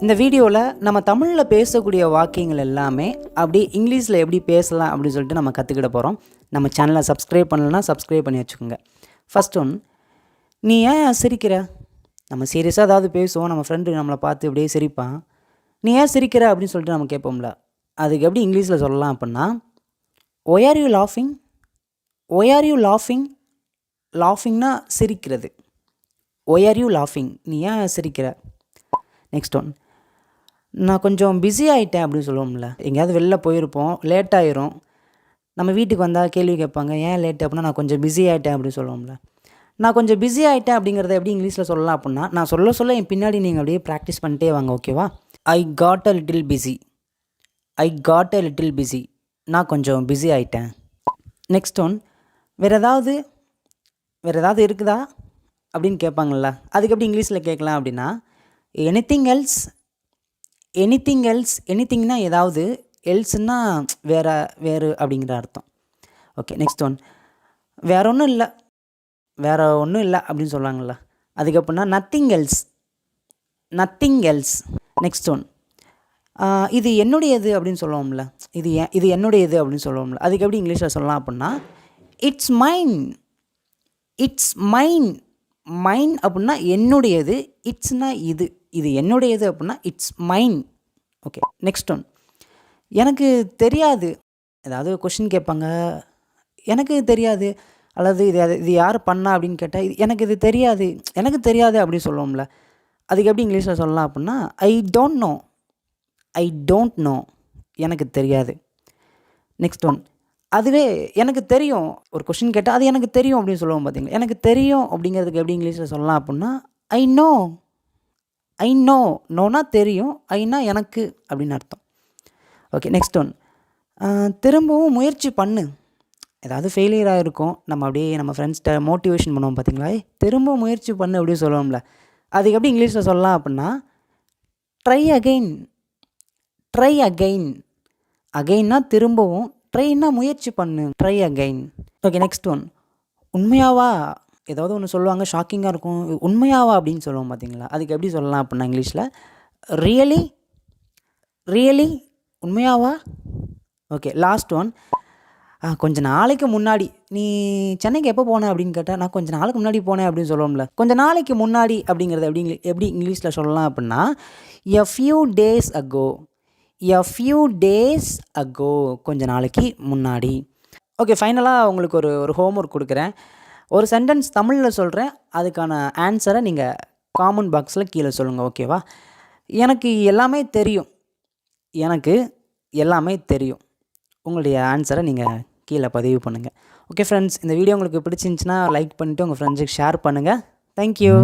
இந்த வீடியோவில் நம்ம தமிழில் பேசக்கூடிய வாக்கியங்கள் எல்லாமே அப்படி இங்கிலீஷில் எப்படி பேசலாம் அப்படின்னு சொல்லிட்டு நம்ம கற்றுக்கிட போகிறோம். நம்ம சேனலை சப்ஸ்கிரைப் பண்ணலைன்னா சப்ஸ்கிரைப் பண்ணி வச்சுக்கோங்க. ஃபஸ்ட் ஒன், நீ ஏன் சிரிக்கிற? நம்ம சீரியஸாக ஏதாவது பேசுவோம், நம்ம ஃப்ரெண்டு நம்மளை பார்த்து இப்படியே சிரிப்பான். நீ ஏன் சிரிக்கிற அப்படின்னு சொல்லிட்டு நம்ம கேட்போம்ல, அதுக்கு எப்படி இங்கிலீஷில் சொல்லலாம் அப்படின்னா, ஒய் ஆர் யூ லாஃபிங்? ஒய் ஆர் யூ லாஃபிங்? லாஃபிங்னா சிரிக்கிறது. ஒய் ஆர் யூ லாஃபிங்? நீ ஏன் சிரிக்கிற? நெக்ஸ்ட் ஒன், நான் கொஞ்சம் பிஸி ஆகிட்டேன் அப்படின்னு சொல்லுவோம்ல. எங்கேயாவது வெளில போயிருப்போம், லேட் ஆயிரும், நம்ம வீட்டுக்கு வந்தால் கேள்வி கேட்பாங்க, ஏன் லேட் அப்படின்னா நான் கொஞ்சம் பிஸி ஆகிட்டேன் அப்படின்னு சொல்லுவோம்ல. நான் கொஞ்சம் பிஸி ஆகிட்டேன் அப்படிங்கிறத எப்படி இங்கிலீஷில் சொல்லலாம் அப்படின்னா, நான் சொல்ல என் பின்னாடி நீங்கள் அப்படியே ப்ராக்டிஸ் பண்ணிட்டே வாங்க, ஓகேவா? I got a little busy. I got a little busy. நான் கொஞ்சம் பிஸி ஆகிட்டேன். நெக்ஸ்ட் ஒன், வேறு ஏதாவது இருக்குதா அப்படின்னு கேட்பாங்கள்ல, அதுக்கு எப்படி இங்கிலீஷில் கேட்கலாம் அப்படின்னா, எனிதிங் எல்ஸ். Anything else. எனிதிங்னா ஏதாவது, எல்ஸ்னா வேறு அப்படிங்கிற அர்த்தம். ஓகே, நெக்ஸ்ட் ஒன், வேற ஒன்றும் இல்லை அப்படின்னு சொல்லுவாங்கள்ல, அதுக்கு அப்படின்னா nothing else. Nothing else. Next one, இது என்னுடையது அப்படின்னு சொல்லுவோம்ல, இது என்னுடையது அப்படின்னு சொல்லுவோம்ல, அதுக்கு எப்படி இங்கிலீஷில் சொல்லலாம் அப்படின்னா, இட்ஸ் மைன். It's mine. மைன் அப்படின்னா என்னுடையது, இட்ஸ்னா இது என்னுடையது அப்படின்னா it's mine. Okay, next one, எனக்கு தெரியாது. ஏதாவது கொஷின் கேட்பாங்க, எனக்கு தெரியாது, அல்லது இது யார் பண்ணா அப்படின்னு கேட்டால், இது தெரியாது அப்படின்னு சொல்லுவோம்ல, அதுக்கு எப்படி இங்கிலீஷில் சொல்லலாம் அப்படின்னா, I don't know. I don't know. எனக்கு தெரியாது. நெக்ஸ்ட் ஒன், அதுவே எனக்கு தெரியும். ஒரு கொஷின் கேட்டால் அது எனக்கு தெரியும் அப்படின்னு சொல்லுவோம் பார்த்தீங்களா. எனக்கு தெரியும் அப்படிங்கிறதுக்கு எப்படி இங்கிலீஷில் சொல்லலாம் அப்படின்னா, ஐ நோ. I know. நோனா தெரியும், ஐனா எனக்கு அப்படின்னு அர்த்தம். ஓகே, நெக்ஸ்ட் ஒன், திரும்பவும் முயற்சி பண்ணு. ஏதாவது ஃபெயிலியராக இருக்கும், நம்ம அப்படியே நம்ம ஃப்ரெண்ட்ஸ்கிட்ட மோட்டிவேஷன் பண்ணுவோம் பார்த்தீங்களா, திரும்பவும் முயற்சி பண்ணு அப்படின்னு சொல்லுவோம்ல, அதுக்கு எப்படி இங்கிலீஷில் சொல்லலாம் அப்படின்னா, ட்ரை அகெயின். Try again. அகெயின்னா திரும்பவும், ட்ரைன்னா முயற்சி பண்ணு, try again. Okay, next one, உண்மையாவா? ஏதாவது ஒன்று சொல்லுவாங்க, ஷாக்கிங்காக இருக்கும், உண்மையாவா அப்படின்னு சொல்லுவோம் பார்த்தீங்களா, அதுக்கு எப்படி சொல்லலாம் அப்படின்னா இங்கிலீஷில், ரியலி. ரியலி. உண்மையாவா? ஓகே, லாஸ்ட் ஒன், கொஞ்ச நாளைக்கு முன்னாடி. நீ சென்னைக்கு எப்போ போன அப்படின்னு கேட்டால், நான் கொஞ்சம் நாளைக்கு முன்னாடி போனேன் அப்படின்னு சொல்லுவோம்ல, கொஞ்சம் நாளைக்கு முன்னாடி அப்படிங்கிறத எப்படி இங்கிலீஷில் சொல்லலாம் அப்படின்னா, a few days ago. A few days ago. கொஞ்ச நாளைக்கு முன்னாடி. ஓகே, ஃபைனலாக உங்களுக்கு ஒரு ஹோம்ஒர்க் கொடுக்குறேன். ஒரு சென்டென்ஸ் தமிழில் சொல்கிறேன், அதுக்கான ஆன்சரை நீங்கள் காமெண்ட் பாக்ஸில் கீழே சொல்லுங்கள், ஓகேவா? எனக்கு எல்லாமே தெரியும். எனக்கு எல்லாமே தெரியும். உங்களுடைய ஆன்சரை நீங்கள் கீழே பதிவு பண்ணுங்கள். ஓகே ஃப்ரெண்ட்ஸ், இந்த வீடியோ உங்களுக்கு பிடிச்சிருந்துச்சின்னா லைக் பண்ணிவிட்டு உங்கள் ஃப்ரெண்ட்ஸுக்கு ஷேர் பண்ணுங்கள். தேங்க்யூ.